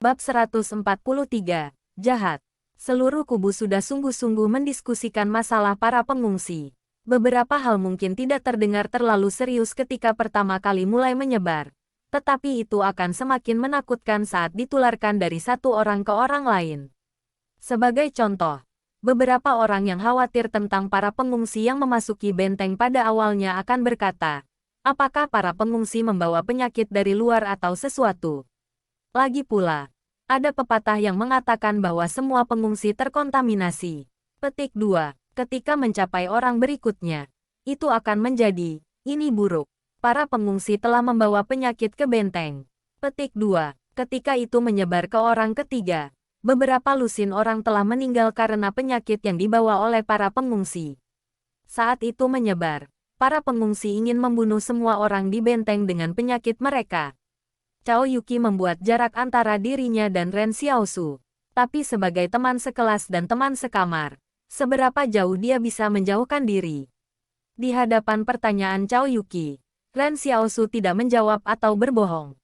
Bab 143, Jahat. Seluruh kubu sudah sungguh-sungguh mendiskusikan masalah para pengungsi. Beberapa hal mungkin tidak terdengar terlalu serius ketika pertama kali mulai menyebar. Tetapi itu akan semakin menakutkan saat ditularkan dari satu orang ke orang lain. Sebagai contoh, beberapa orang yang khawatir tentang para pengungsi yang memasuki benteng pada awalnya akan berkata, apakah para pengungsi membawa penyakit dari luar atau sesuatu? Lagi pula, ada pepatah yang mengatakan bahwa semua pengungsi terkontaminasi. Petik 2. Ketika mencapai orang berikutnya, itu akan menjadi, ini buruk. Para pengungsi telah membawa penyakit ke benteng. Petik 2. Ketika itu menyebar ke orang ketiga, beberapa lusin orang telah meninggal karena penyakit yang dibawa oleh para pengungsi. Saat itu menyebar, para pengungsi ingin membunuh semua orang di benteng dengan penyakit mereka. Cao Yuki membuat jarak antara dirinya dan Ren Xiaosu. Tapi sebagai teman sekelas dan teman sekamar, seberapa jauh dia bisa menjauhkan diri? Di hadapan pertanyaan Cao Yuki, Ren Xiaosu tidak menjawab atau berbohong.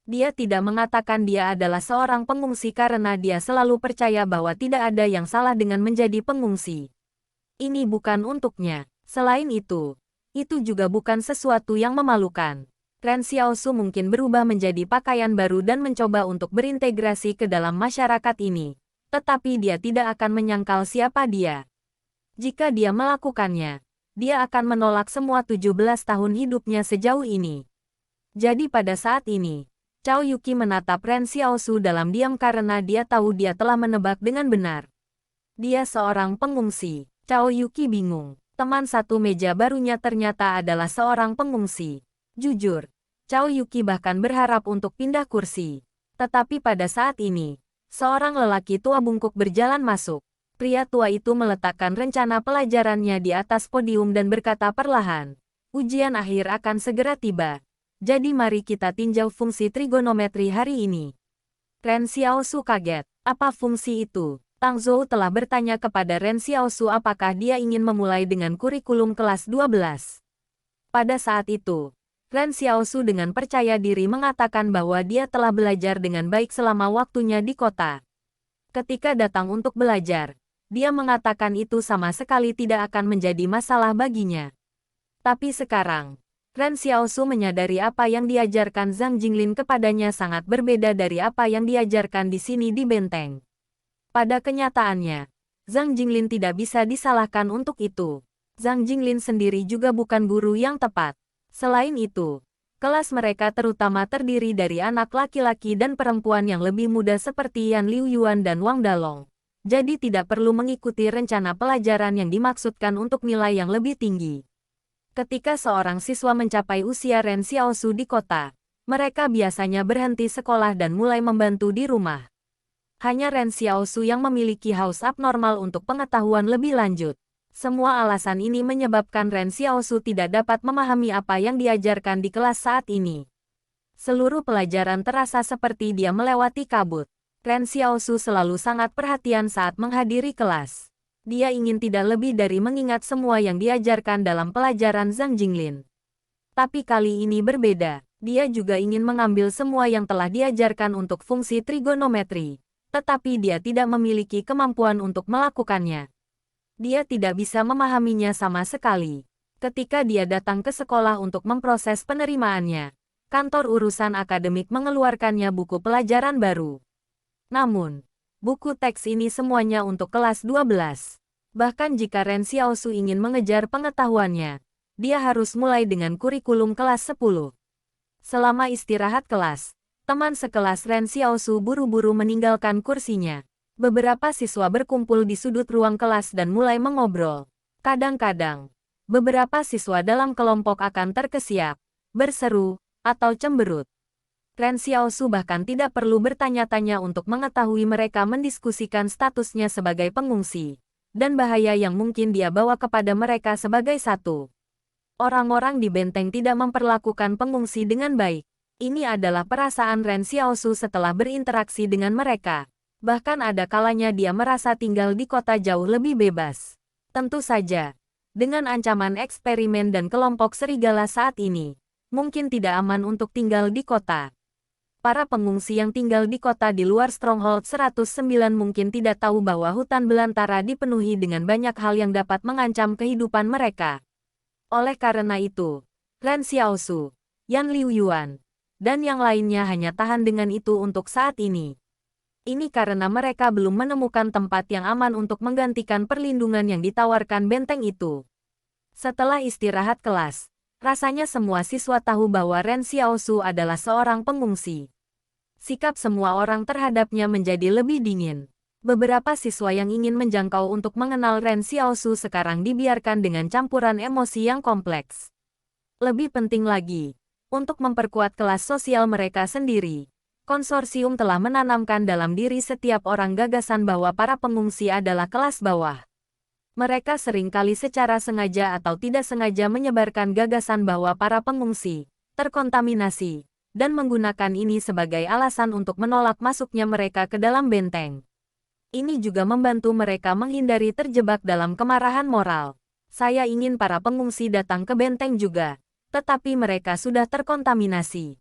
Dia tidak mengatakan dia adalah seorang pengungsi karena dia selalu percaya bahwa tidak ada yang salah dengan menjadi pengungsi. Ini bukan untuknya. Selain itu juga bukan sesuatu yang memalukan. Ren Xiaosu mungkin berubah menjadi pakaian baru dan mencoba untuk berintegrasi ke dalam masyarakat ini. Tetapi dia tidak akan menyangkal siapa dia. Jika dia melakukannya, dia akan menolak semua 17 tahun hidupnya sejauh ini. Jadi pada saat ini, Cao Yuki menatap Ren Xiaosu dalam diam karena dia tahu dia telah menebak dengan benar. Dia seorang pengungsi. Cao Yuki bingung. Teman satu meja barunya ternyata adalah seorang pengungsi. Jujur, Cao Yuki bahkan berharap untuk pindah kursi. Tetapi pada saat ini, seorang lelaki tua bungkuk berjalan masuk. Pria tua itu meletakkan rencana pelajarannya di atas podium dan berkata perlahan, ujian akhir akan segera tiba. Jadi mari kita tinjau fungsi trigonometri hari ini. Ren Xiaosu kaget. Apa fungsi itu? Tang Zhou telah bertanya kepada Ren Xiaosu apakah dia ingin memulai dengan kurikulum kelas 12. Pada saat itu, Ren Xiaosu dengan percaya diri mengatakan bahwa dia telah belajar dengan baik selama waktunya di kota. Ketika datang untuk belajar, dia mengatakan itu sama sekali tidak akan menjadi masalah baginya. Tapi sekarang, Ren Xiaosu menyadari apa yang diajarkan Zhang Jinglin kepadanya sangat berbeda dari apa yang diajarkan di sini di benteng. Pada kenyataannya, Zhang Jinglin tidak bisa disalahkan untuk itu. Zhang Jinglin sendiri juga bukan guru yang tepat. Selain itu, kelas mereka terutama terdiri dari anak laki-laki dan perempuan yang lebih muda seperti Yan Liuyuan dan Wang Dalong. Jadi tidak perlu mengikuti rencana pelajaran yang dimaksudkan untuk nilai yang lebih tinggi. Ketika seorang siswa mencapai usia Ren Xiaosu di kota, mereka biasanya berhenti sekolah dan mulai membantu di rumah. Hanya Ren Xiaosu yang memiliki haus abnormal untuk pengetahuan lebih lanjut. Semua alasan ini menyebabkan Ren Xiaosu tidak dapat memahami apa yang diajarkan di kelas saat ini. Seluruh pelajaran terasa seperti dia melewati kabut. Ren Xiaosu selalu sangat perhatian saat menghadiri kelas. Dia ingin tidak lebih dari mengingat semua yang diajarkan dalam pelajaran Zhang Jinglin. Tapi kali ini berbeda. Dia juga ingin mengambil semua yang telah diajarkan untuk fungsi trigonometri. Tetapi dia tidak memiliki kemampuan untuk melakukannya. Dia tidak bisa memahaminya sama sekali. Ketika dia datang ke sekolah untuk memproses penerimaannya, kantor urusan akademik mengeluarkannya buku pelajaran baru. Namun, buku teks ini semuanya untuk kelas 12. Bahkan jika Ren Xiaosu ingin mengejar pengetahuannya, dia harus mulai dengan kurikulum kelas 10. Selama istirahat kelas, teman sekelas Ren Xiaosu buru-buru meninggalkan kursinya. Beberapa siswa berkumpul di sudut ruang kelas dan mulai mengobrol. Kadang-kadang, beberapa siswa dalam kelompok akan terkesiap, berseru, atau cemberut. Ren Xiaosu bahkan tidak perlu bertanya-tanya untuk mengetahui mereka mendiskusikan statusnya sebagai pengungsi, dan bahaya yang mungkin dia bawa kepada mereka sebagai satu. Orang-orang di benteng tidak memperlakukan pengungsi dengan baik. Ini adalah perasaan Ren Xiaosu setelah berinteraksi dengan mereka. Bahkan ada kalanya dia merasa tinggal di kota jauh lebih bebas. Tentu saja, dengan ancaman eksperimen dan kelompok serigala saat ini, mungkin tidak aman untuk tinggal di kota. Para pengungsi yang tinggal di kota di luar Stronghold 109 mungkin tidak tahu bahwa hutan belantara dipenuhi dengan banyak hal yang dapat mengancam kehidupan mereka. Oleh karena itu, Ren Xiaosu, Yan Liuyuan, dan yang lainnya hanya tahan dengan itu untuk saat ini. Ini karena mereka belum menemukan tempat yang aman untuk menggantikan perlindungan yang ditawarkan benteng itu. Setelah istirahat kelas, rasanya semua siswa tahu bahwa Ren Xiaosu adalah seorang pengungsi. Sikap semua orang terhadapnya menjadi lebih dingin. Beberapa siswa yang ingin menjangkau untuk mengenal Ren Xiaosu sekarang dibiarkan dengan campuran emosi yang kompleks. Lebih penting lagi, untuk memperkuat kelas sosial mereka sendiri, konsorsium telah menanamkan dalam diri setiap orang gagasan bahwa para pengungsi adalah kelas bawah. Mereka seringkali secara sengaja atau tidak sengaja menyebarkan gagasan bahwa para pengungsi terkontaminasi, dan menggunakan ini sebagai alasan untuk menolak masuknya mereka ke dalam benteng. Ini juga membantu mereka menghindari terjebak dalam kemarahan moral. Saya ingin para pengungsi datang ke benteng juga, tetapi mereka sudah terkontaminasi.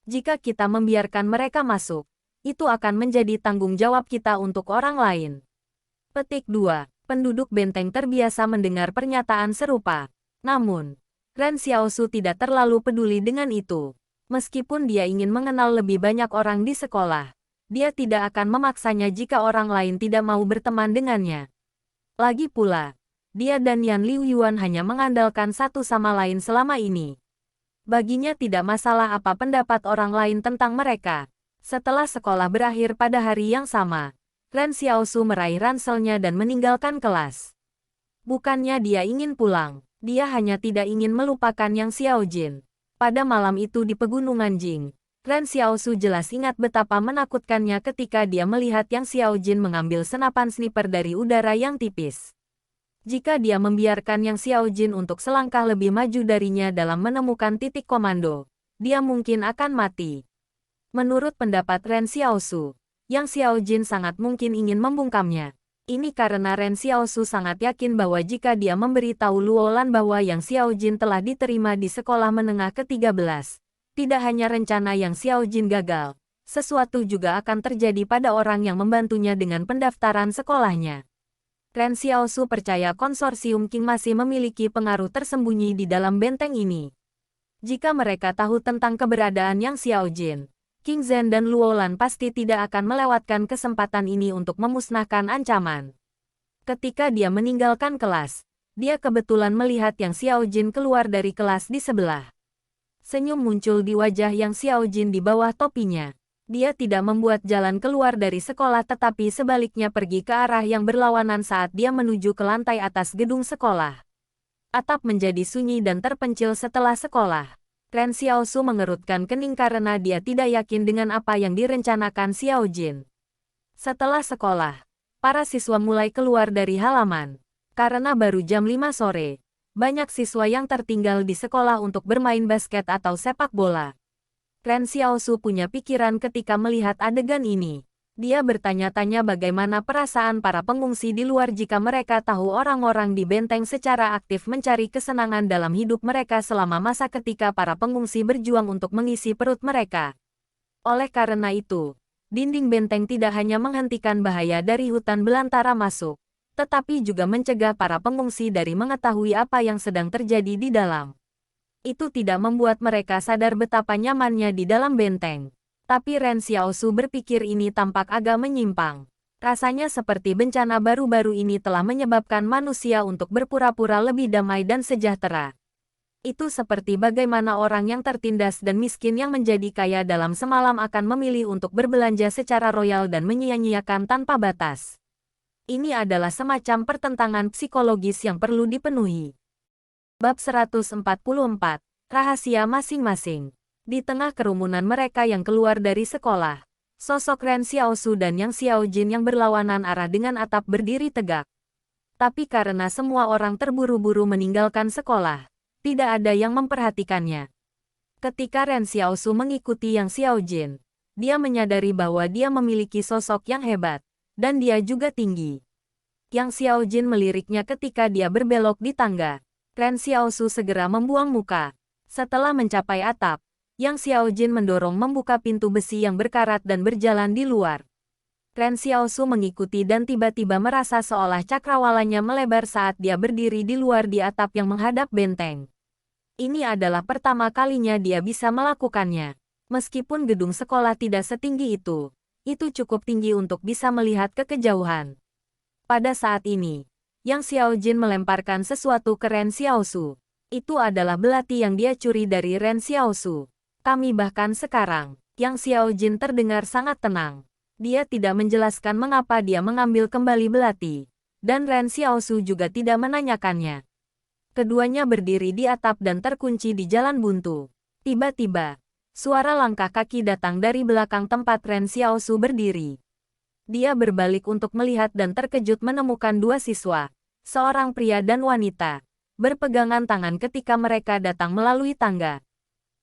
Jika kita membiarkan mereka masuk, itu akan menjadi tanggung jawab kita untuk orang lain. Petik 2. Penduduk benteng terbiasa mendengar pernyataan serupa. Namun, Ren Xiaosu tidak terlalu peduli dengan itu. Meskipun dia ingin mengenal lebih banyak orang di sekolah, dia tidak akan memaksanya jika orang lain tidak mau berteman dengannya. Lagi pula, dia dan Yan Liuyuan hanya mengandalkan satu sama lain selama ini. Baginya tidak masalah apa pendapat orang lain tentang mereka. Setelah sekolah berakhir pada hari yang sama, Ren Xiaosu meraih ranselnya dan meninggalkan kelas. Bukannya dia ingin pulang, dia hanya tidak ingin melupakan Yang Xiaojin. Pada malam itu di pegunungan Jing, Ren Xiaosu jelas ingat betapa menakutkannya ketika dia melihat Yang Xiaojin mengambil senapan sniper dari udara yang tipis. Jika dia membiarkan Yang Xiaojin untuk selangkah lebih maju darinya dalam menemukan titik komando, dia mungkin akan mati. Menurut pendapat Ren Xiaosu, Yang Xiaojin sangat mungkin ingin membungkamnya. Ini karena Ren Xiaosu sangat yakin bahwa jika dia memberitahu Luolan bahwa Yang Xiaojin telah diterima di sekolah menengah ke-13, tidak hanya rencana Yang Xiaojin gagal, sesuatu juga akan terjadi pada orang yang membantunya dengan pendaftaran sekolahnya. Ren Xiaosu percaya konsorsium Qing masih memiliki pengaruh tersembunyi di dalam benteng ini. Jika mereka tahu tentang keberadaan Yang Xiaojin, Qing Zhen dan Luolan pasti tidak akan melewatkan kesempatan ini untuk memusnahkan ancaman. Ketika dia meninggalkan kelas, dia kebetulan melihat Yang Xiaojin keluar dari kelas di sebelah. Senyum muncul di wajah Yang Xiaojin di bawah topinya. Dia tidak membuat jalan keluar dari sekolah tetapi sebaliknya pergi ke arah yang berlawanan saat dia menuju ke lantai atas gedung sekolah. Atap menjadi sunyi dan terpencil setelah sekolah. Ren Xiaosu mengerutkan kening karena dia tidak yakin dengan apa yang direncanakan Xiaojin. Setelah sekolah, para siswa mulai keluar dari halaman. Karena baru jam 5 sore, banyak siswa yang tertinggal di sekolah untuk bermain basket atau sepak bola. Ren Xiaosu punya pikiran ketika melihat adegan ini. Dia bertanya-tanya bagaimana perasaan para pengungsi di luar jika mereka tahu orang-orang di benteng secara aktif mencari kesenangan dalam hidup mereka selama masa ketika para pengungsi berjuang untuk mengisi perut mereka. Oleh karena itu, dinding benteng tidak hanya menghentikan bahaya dari hutan belantara masuk, tetapi juga mencegah para pengungsi dari mengetahui apa yang sedang terjadi di dalam. Itu tidak membuat mereka sadar betapa nyamannya di dalam benteng. Tapi Ren Xiaosu berpikir ini tampak agak menyimpang. Rasanya seperti bencana baru-baru ini telah menyebabkan manusia untuk berpura-pura lebih damai dan sejahtera. Itu seperti bagaimana orang yang tertindas dan miskin yang menjadi kaya dalam semalam akan memilih untuk berbelanja secara royal dan menyia-nyiakan tanpa batas. Ini adalah semacam pertentangan psikologis yang perlu dipenuhi. Bab 144. Rahasia masing-masing. Di tengah kerumunan mereka yang keluar dari sekolah, sosok Ren Xiaosu dan Yang Xiaojin yang berlawanan arah dengan atap berdiri tegak. Tapi karena semua orang terburu-buru meninggalkan sekolah, tidak ada yang memperhatikannya. Ketika Ren Xiaosu mengikuti Yang Xiaojin, dia menyadari bahwa dia memiliki sosok yang hebat, dan dia juga tinggi. Yang Xiaojin meliriknya ketika dia berbelok di tangga. Ren Xiaosu segera membuang muka. Setelah mencapai atap, Yang Xiaojin mendorong membuka pintu besi yang berkarat dan berjalan di luar. Ren Xiaosu mengikuti dan tiba-tiba merasa seolah cakrawalanya melebar saat dia berdiri di luar di atap yang menghadap benteng. Ini adalah pertama kalinya dia bisa melakukannya. Meskipun gedung sekolah tidak setinggi itu cukup tinggi untuk bisa melihat ke kejauhan. Pada saat ini, Yang Xiaojin melemparkan sesuatu ke Ren Xiaosu. Itu adalah belati yang dia curi dari Ren Xiaosu. Kami bahkan sekarang, Yang Xiaojin terdengar sangat tenang. Dia tidak menjelaskan mengapa dia mengambil kembali belati. Dan Ren Xiaosu juga tidak menanyakannya. Keduanya berdiri di atap dan terkunci di jalan buntu. Tiba-tiba, suara langkah kaki datang dari belakang tempat Ren Xiaosu berdiri. Dia berbalik untuk melihat dan terkejut menemukan dua siswa, seorang pria dan wanita, berpegangan tangan ketika mereka datang melalui tangga.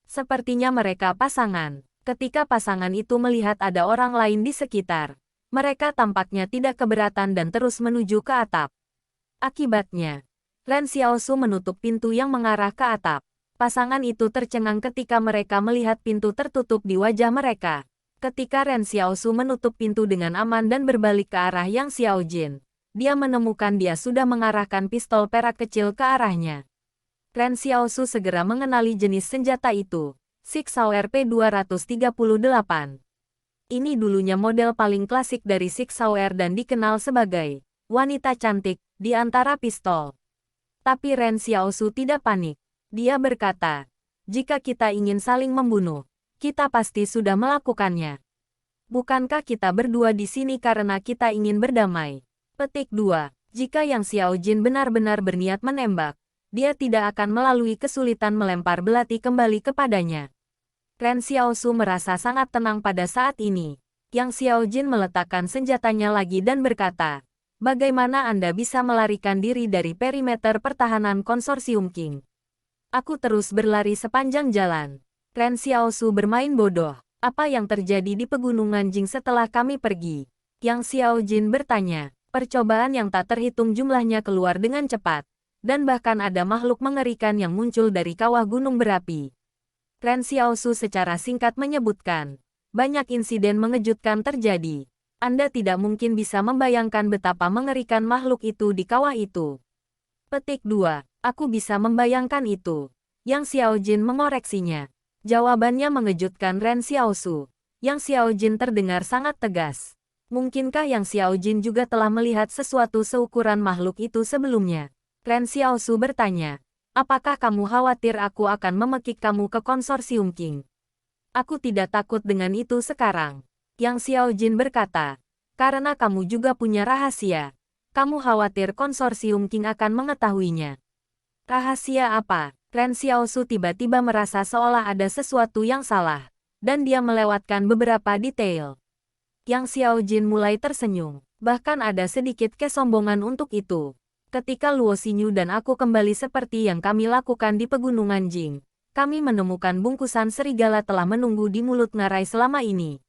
Sepertinya mereka pasangan. Ketika pasangan itu melihat ada orang lain di sekitar, mereka tampaknya tidak keberatan dan terus menuju ke atap. Akibatnya, Ren Xiaosu menutup pintu yang mengarah ke atap. Pasangan itu tercengang ketika mereka melihat pintu tertutup di wajah mereka. Ketika Ren Xiaosu menutup pintu dengan aman dan berbalik ke arah Yang Xiaojin, dia menemukan dia sudah mengarahkan pistol perak kecil ke arahnya. Ren Xiaosu segera mengenali jenis senjata itu. Sig Sauer P238. Ini dulunya model paling klasik dari Sig Sauer dan dikenal sebagai wanita cantik di antara pistol. Tapi Ren Xiaosu tidak panik. Dia berkata, jika kita ingin saling membunuh, kita pasti sudah melakukannya. Bukankah kita berdua di sini karena kita ingin berdamai? Petik 2. Jika Yang Xiaojin benar-benar berniat menembak, dia tidak akan melalui kesulitan melempar belati kembali kepadanya. Ren Xiaosu merasa sangat tenang pada saat ini. Yang Xiaojin meletakkan senjatanya lagi dan berkata, bagaimana Anda bisa melarikan diri dari perimeter pertahanan konsorsium King? Aku terus berlari sepanjang jalan. Ren Xiaosu bermain bodoh. Apa yang terjadi di pegunungan Jing setelah kami pergi? Yang Xiaojin bertanya. Percobaan yang tak terhitung jumlahnya keluar dengan cepat. Dan bahkan ada makhluk mengerikan yang muncul dari kawah gunung berapi. Ren Xiaosu secara singkat menyebutkan, banyak insiden mengejutkan terjadi. Anda tidak mungkin bisa membayangkan betapa mengerikan makhluk itu di kawah itu. Petik 2. Aku bisa membayangkan itu. Yang Xiaojin mengoreksinya. Jawabannya mengejutkan Ren Xiaosu. Yang Xiaojin terdengar sangat tegas. Mungkinkah Yang Xiaojin juga telah melihat sesuatu seukuran makhluk itu sebelumnya? Ren Xiaosu bertanya. Apakah kamu khawatir aku akan memekik kamu ke konsorsium King? Aku tidak takut dengan itu sekarang. Yang Xiaojin berkata, karena kamu juga punya rahasia. Kamu khawatir konsorsium King akan mengetahuinya. Rahasia apa? Ren Xiaosu tiba-tiba merasa seolah ada sesuatu yang salah, dan dia melewatkan beberapa detail. Yang Xiaojin mulai tersenyum, bahkan ada sedikit kesombongan untuk itu. Ketika Luo Xinyu dan aku kembali seperti yang kami lakukan di pegunungan Jing, kami menemukan bungkusan serigala telah menunggu di mulut ngarai selama ini.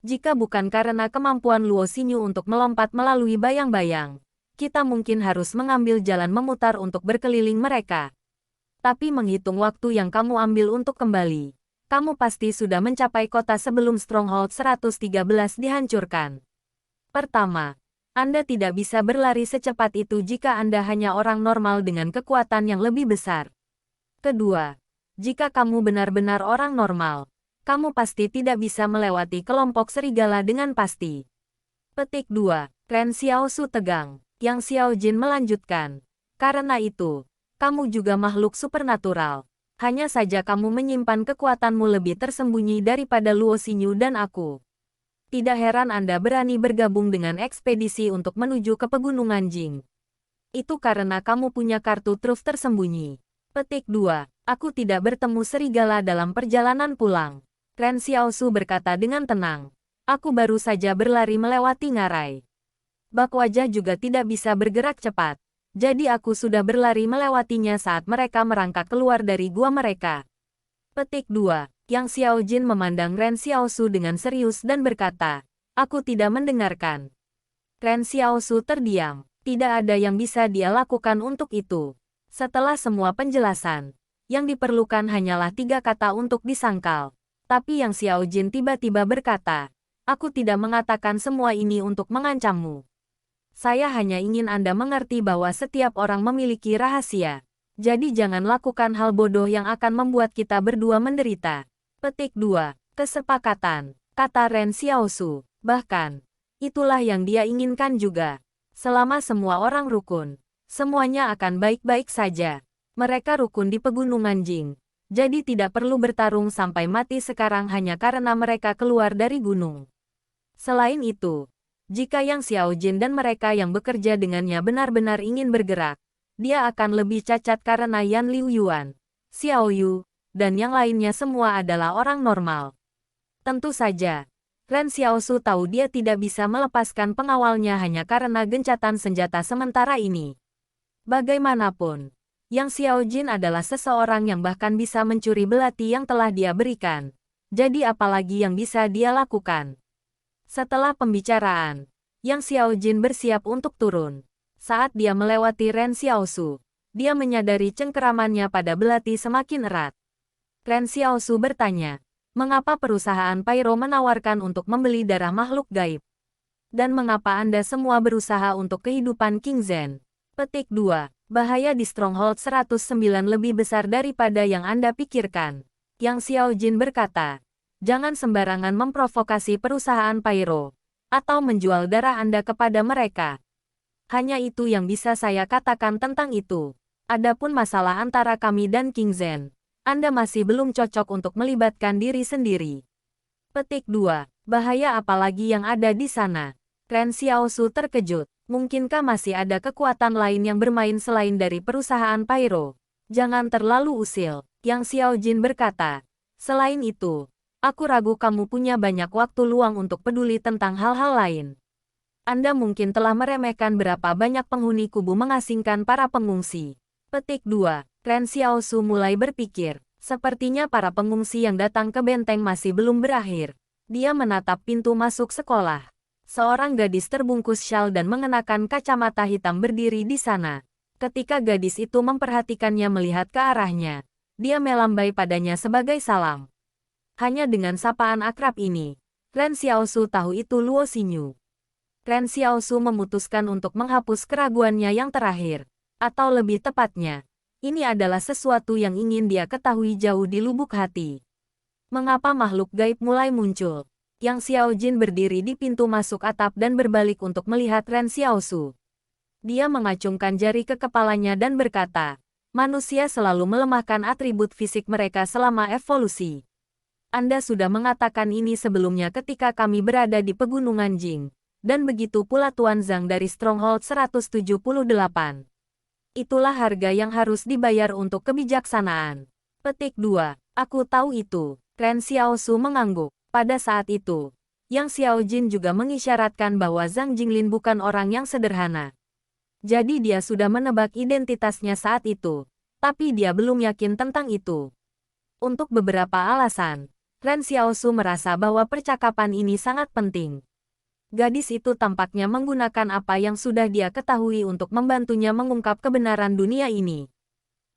Jika bukan karena kemampuan Luo Xinyu untuk melompat melalui bayang-bayang, kita mungkin harus mengambil jalan memutar untuk berkeliling mereka. Tapi menghitung waktu yang kamu ambil untuk kembali, kamu pasti sudah mencapai kota sebelum Stronghold 113 dihancurkan. Pertama, Anda tidak bisa berlari secepat itu jika Anda hanya orang normal dengan kekuatan yang lebih besar. Kedua, jika kamu benar-benar orang normal, kamu pasti tidak bisa melewati kelompok serigala dengan pasti. Petik 2. Ren Xiaosu tegang. Yang Xiaojin melanjutkan. Karena itu, kamu juga makhluk supernatural. Hanya saja kamu menyimpan kekuatanmu lebih tersembunyi daripada Luo Xinyu dan aku. Tidak heran Anda berani bergabung dengan ekspedisi untuk menuju ke pegunungan Jing. Itu karena kamu punya kartu truf tersembunyi. Petik 2. Aku tidak bertemu serigala dalam perjalanan pulang. Ren Xiaosu berkata dengan tenang. Aku baru saja berlari melewati ngarai. Bak wajah juga tidak bisa bergerak cepat. Jadi aku sudah berlari melewatinya saat mereka merangkak keluar dari gua mereka. Petik 2. Yang Xiaojin memandang Ren Xiaosu dengan serius dan berkata, aku tidak mendengarkan. Ren Xiaosu terdiam. Tidak ada yang bisa dia lakukan untuk itu. Setelah semua penjelasan, Yang diperlukan hanyalah 3 kata untuk disangkal. Tapi Yang Xiao Jin tiba-tiba berkata, aku tidak mengatakan semua ini untuk mengancammu. Saya hanya ingin Anda mengerti bahwa setiap orang memiliki rahasia. Jadi jangan lakukan hal bodoh yang akan membuat kita berdua menderita. Petik 2. Kesepakatan, kata Ren Xiaosu. Bahkan, itulah yang dia inginkan juga. Selama semua orang rukun, semuanya akan baik-baik saja. Mereka rukun di pegunungan Jing. Jadi tidak perlu bertarung sampai mati sekarang hanya karena mereka keluar dari gunung. Selain itu, jika Yang Xiao Jin dan mereka yang bekerja dengannya benar-benar ingin bergerak, dia akan lebih cacat karena Yan Liu Yuan, Xiao Yu, dan yang lainnya semua adalah orang normal. Tentu saja, Ren Xiaosu tahu dia tidak bisa melepaskan pengawalnya hanya karena gencatan senjata sementara ini. Bagaimanapun, Yang Xiao Jin adalah seseorang yang bahkan bisa mencuri belati yang telah dia berikan. Jadi apalagi yang bisa dia lakukan? Setelah pembicaraan, Yang Xiao Jin bersiap untuk turun. Saat dia melewati Ren Xiaosu, dia menyadari cengkeramannya pada belati semakin erat. Ren Xiaosu bertanya, mengapa perusahaan Pyro menawarkan untuk membeli darah makhluk gaib? Dan mengapa Anda semua berusaha untuk kehidupan King Zhen? Petik 2. Bahaya di Stronghold 109 lebih besar daripada yang Anda pikirkan. Yang Xiao Jin berkata, jangan sembarangan memprovokasi perusahaan Pyro, atau menjual darah Anda kepada mereka. Hanya itu yang bisa saya katakan tentang itu. Adapun masalah antara kami dan King Zhen, Anda masih belum cocok untuk melibatkan diri sendiri. Petik 2. Bahaya apalagi yang ada di sana? Ren Xiaosu terkejut. Mungkinkah masih ada kekuatan lain yang bermain selain dari perusahaan Pyro? Jangan terlalu usil, Yang Xiao Jin berkata. Selain itu, aku ragu kamu punya banyak waktu luang untuk peduli tentang hal-hal lain. Anda mungkin telah meremehkan berapa banyak penghuni kubu mengasingkan para pengungsi. Petik 2. Ren Xiaosu mulai berpikir, sepertinya para pengungsi yang datang ke benteng masih belum berakhir. Dia menatap pintu masuk sekolah. Seorang gadis terbungkus syal dan mengenakan kacamata hitam berdiri di sana. Ketika gadis itu memperhatikannya melihat ke arahnya, dia melambai padanya sebagai salam. Hanya dengan sapaan akrab ini, Ren Xiaosu tahu itu Luo Xinyu. Ren Xiaosu memutuskan untuk menghapus keraguannya yang terakhir. Atau lebih tepatnya, ini adalah sesuatu yang ingin dia ketahui jauh di lubuk hati. Mengapa makhluk gaib mulai muncul? Yang Xiao Jin berdiri di pintu masuk atap dan berbalik untuk melihat Ren Xiaosu. Dia mengacungkan jari ke kepalanya dan berkata, manusia selalu melemahkan atribut fisik mereka selama evolusi. Anda sudah mengatakan ini sebelumnya ketika kami berada di pegunungan Jing. Dan begitu pula Tuan Zhang dari Stronghold 178. Itulah harga yang harus dibayar untuk kebijaksanaan. Petik 2. Aku tahu itu. Ren Xiaosu mengangguk. Pada saat itu, Yang Xiao Jin juga mengisyaratkan bahwa Zhang Jinglin bukan orang yang sederhana. Jadi dia sudah menebak identitasnya saat itu. Tapi dia belum yakin tentang itu. Untuk beberapa alasan, Ren Xiaosu merasa bahwa percakapan ini sangat penting. Gadis itu tampaknya menggunakan apa yang sudah dia ketahui untuk membantunya mengungkap kebenaran dunia ini.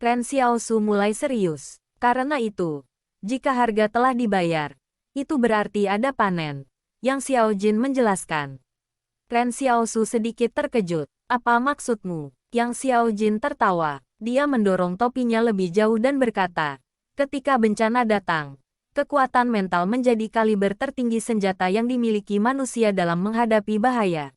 Ren Xiaosu mulai serius. Karena itu, jika harga telah dibayar, itu berarti ada panen. Yang Xiao Jin menjelaskan. Ren Xiaosu sedikit terkejut. Apa maksudmu? Yang Xiao Jin tertawa. Dia mendorong topinya lebih jauh dan berkata, ketika bencana datang, kekuatan mental menjadi kaliber tertinggi senjata yang dimiliki manusia dalam menghadapi bahaya.